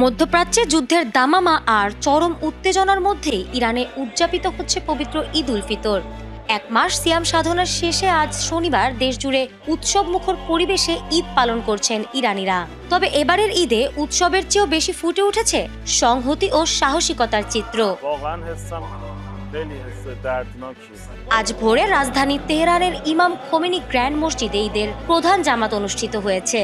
মধ্যপ্রাচ্যে যুদ্ধের দামামা আর চরম উত্তেজনার মধ্যে ইরানে উদযাপিত হচ্ছে পবিত্র ঈদ উল ফিতর। এক মাস সিয়াম সাধনার শেষে আজ শনিবার দেশজুড়ে উৎসবমুখর পরিবেশে ঈদ পালন করছেন ইরানিরা। তবে এবারের ঈদে উৎসবের চেয়েও বেশি ফুটে উঠেছে সংহতি ও সাহসিকতার চিত্র। আজ ভোরে রাজধানী তেহরানের ইমাম খোমেনি গ্র্যান্ড মসজিদে ঈদের প্রধান জামাত অনুষ্ঠিত হয়েছে।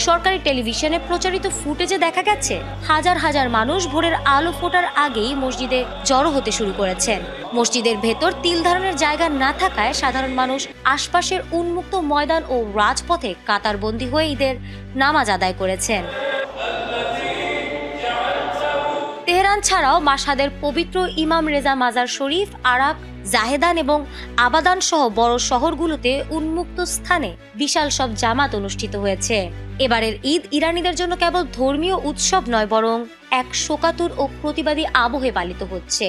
সরকারি টেলিভিশনে প্রচারিত ফুটেজে দেখা গেছে হাজার হাজার মানুষ ভোরের আলো ফোটার আগেই মসজিদে জড়ো হতে শুরু করেছেন। মসজিদের ভেতর তিল ধারণের জায়গা না থাকায় সাধারণ মানুষ আশপাশের উন্মুক্ত ময়দান ও রাজপথে কাতারবন্দী হয়ে ঈদের নামাজ আদায় করেছেন। তেহরান ছাড়াও মাশহাদের পবিত্র ইমাম রেজা মাজার শরীফ, আরাক, জাহেদান এবং আবাদান সহ বড় শহরগুলোতে উন্মুক্ত স্থানে বিশাল সব জামাত অনুষ্ঠিত হয়েছে। এবারের ঈদ ইরানিদের জন্য কেবল ধর্মীয় উৎসব নয়, বরং এক শোকাতুর ও প্রতিবাদী আবহে পালিত হচ্ছে।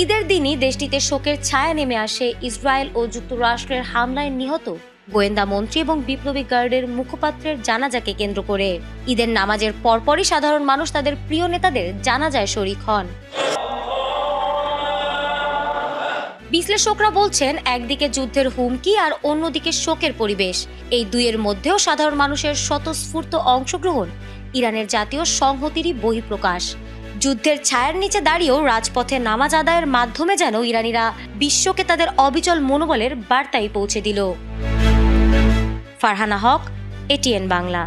ঈদের দিনই দেশটিতে শোকের ছায়া নেমে আসে ইসরায়েল ও যুক্তরাষ্ট্রের হামলায় নিহত গোয়েন্দা মন্ত্রী এবং বিপ্লবী গার্ডের মুখপাত্রের জানাজাকে কেন্দ্র করে। ঈদের নামাজের পরপরই সাধারণ মানুষ তাদের প্রিয় নেতাদের জানাজায় শরীক হন। বিশ্লেষকরা বলছেন, একদিকে যুদ্ধের হুমকি আর অন্যদিকে শোকের পরিবেশ, এই দুইয়ের মধ্যেও সাধারণ মানুষের স্বতঃস্ফূর্ত অংশগ্রহণ ইরানের জাতীয় সংহতিরই বহিঃপ্রকাশ। যুদ্ধের ছায়ার নিচে দাঁড়িয়েও রাজপথে নামাজ আদায়ের মাধ্যমে যেন ইরানিরা বিশ্বকে তাদের অবিচল মনোবলের বার্তাই পৌঁছে দিল। ফারহানা হক, এটিএন বাংলা।